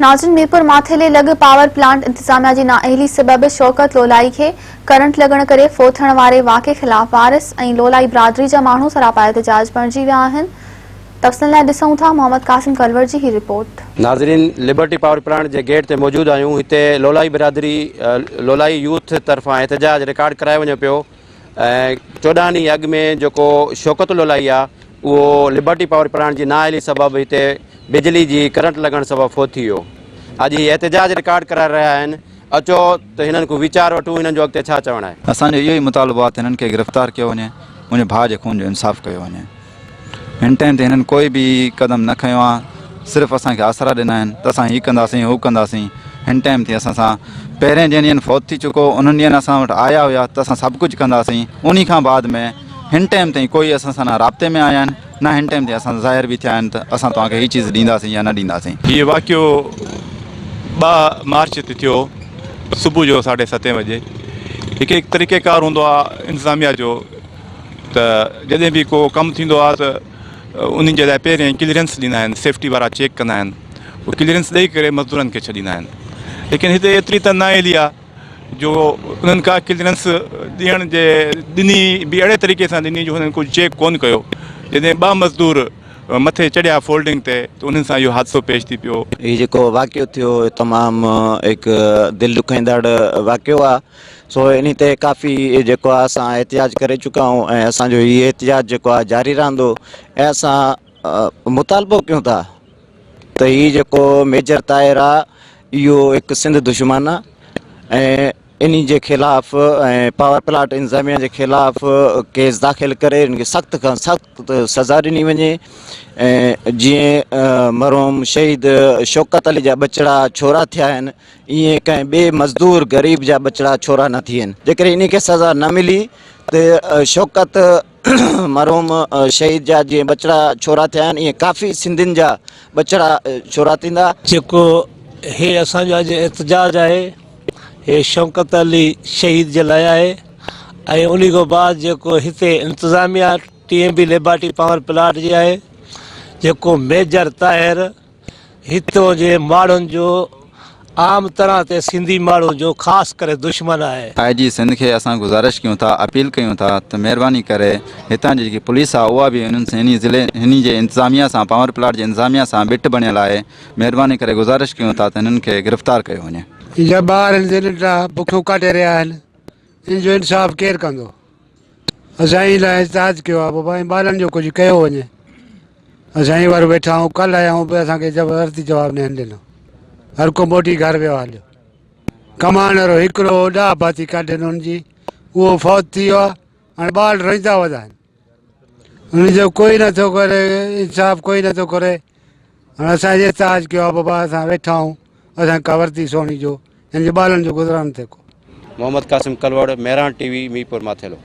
नाज़रीन, मीरपुर माथेले लॻ power plant इंतजामिया जी नाअहली सबब शौकत लोलाई खे करंट लॻण करे फोत थियण वारे वाक़े ख़िलाफ़ वारिस ऐं लोलाई बिरादरी जा माण्हू सरापा एहतजाज बणिजी विया आहिनि। तफ़सील लाइ ॾिसूं था मोहम्मद कासिम कलवर जी ही रिपोर्ट। नाज़रीन, लिबर्टी पावर प्लांट के गेट ते मौजूद आहियूं। हिते लोलाई बिरादरी लोलाई यूथ तरफां एहतजाज रिकॉर्ड करायो वञे पियो। 14 ॾींहं अॻु में जेको शौकत लोलाई आहे उहो लिबर्टी पावर प्लांट जी नाअहली सबब हिते बिजली जी करंट लॻण सबब फोत थी वियो। अॼु हीउ एहतजाज रिकॉर्ड कराए रहिया आहिनि। अचो त हिननि को वीचार वठूं, हिननि जो अॻिते छा चवणु आहे। असांजो इहो ई मुतालबो आहे त हिननि खे गिरफ़्तार कयो वञे, मुंहिंजे भाउ जे खून जो इंसाफ़ कयो वञे। हिन टाइम ते हिननि कोई बि क़दम न खयो आहे, सिर्फ़ु असांखे आसरा ॾिना आहिनि त असां हीअ कंदासीं हू कंदासीं। हिन टाइम ते असां सां पहिरें जंहिं ॾींहंनि फोत थी चुको उन्हनि ॾींहंनि असां वटि आया हुया त असां सभु कुझु कंदासीं। उन खां बाद में हिन टाइम ताईं कोई असां सां न राब्ते में आया आहिनि, न हिन टाइम ते असां ज़ाहिर बि थिया आहिनि त असां तव्हांखे हीअ चीज़ ॾींदासीं या न ॾींदासीं। ये वाक़ियो 2 मार्च ते थियो सुबुह जो 7:30 बजे। हिकु तरीक़ेकार हूंदो आहे इंतज़ामिया जो त जॾहिं बि को कमु थींदो आहे त उन्हनि जे लाइ पहिरियों क्लीयरेंस ॾींदा आहिनि, सेफ्टी वारा चेक कंदा आहिनि, उहो क्लीयरेंस ॾेई करे मज़दूरनि खे छॾींदा आहिनि। लेकिन हिते एतिरी त नाअहली आहे जो उन्हनि का क्लीयरेंस ॾियण जे ॾिनी बि अहिड़े तरीक़े सां ॾिनी जो हुननि कुझु चेक कोन कयो। जॾहिं 2 मज़दूर मथे चढ़िया फोल्डिंग ते त उन्हनि सां इहो हादसो पेश थी पियो। ये जेको वाक़ियो थियो तमामु हिकु दिलि ॾुखाईंदड़ वाक़ियो आहे। सो इन ते काफ़ी जेको आहे असां एहतिजाज करे चुका आहियूं ऐं असांजो हीउ एहतिजाज जेको आहे जारी रहंदो। ऐं असां मुतालबो कयूं था त हीउ जेको मेजर ताहिर आहे इहो हिकु सिंध दुश्मन आहे ऐं इन जे ख़िलाफ़ ऐं पावर प्लांट इंतज़ामिया जे ख़िलाफ़ केस दाख़िल करे इनखे सख़्त खां सख़्तु सज़ा ॾिनी वञे। ऐं जीअं मरहूम शहीद शौकत अली जा बचड़ा छोरा थिया आहिनि, ईअं कंहिं ॿिए मज़दूर ग़रीब जा बचड़ा छोरा न थियनि। जेकर इनखे सज़ा न मिली त शौकत मरहूम शहीद जा जीअं बचड़ा छोरा थिया आहिनि, ईअं काफ़ी सिंधियुनि जा बचड़ा छोरा थींदा। जेको हे असांजो अॼु एहतजाज आहे हे शौकत अली शहीद जे लाइ आहे ऐं उन खां बाद जेको हिते इंतज़ामिया टीम बि लिबर्टी पावर प्लांट जी आहे, जेको मेजर ताहिर हितों जे माण्हुनि जो आम तरह ते सिंधी माण्हू जो ख़ासि करे दुश्मन आहे। IG सिंध खे असां गुज़ारिश कयूं था, अपील कयूं था त महिरबानी करे हितां जी जेकी पुलिस आहे उहा बि हिननि हिन ज़िले हिन जे इंतज़ामिया सां पावर प्लांट जे इंतज़ामिया सां बिट बणियल आहे। महिरबानी करे गुज़ारिश कयूं था त हिननि खे गिरफ़्तार कयो वञे। जा ॿार नंढा बुखियूं काटे रहिया आहिनि, इन जो इंसाफ़ केरु कंदो? असां इन लाइ एहतजाज कयो आहे पोइ भाई ॿारनि जो कुझु कयो वञे। असां ई वार वेठा आहियूं, कल्ह आया आहियूं, असांखे ज़बरदस्ती जवाबु न ॾिनो। हर को मोटी घर वियो हलियो। कमाइण वारो हिकिड़ो 10 भाती काटे हुननि जी, उहो फौत थी वियो आहे। हाणे ॿार रहंदा वधा आहिनि, हुनजो कोई नथो करे इंसाफ़, कोई नथो करे। हाणे असां एहतजाज कयो आहे बाबा, असां वेठा आहियूं, असां का वरिती सोनी जो हिन जे ॿारनि जो गुज़रान थिए को। मोहम्मद कासिम कलवर, मेहरान TV, मीरपुर माथेलो।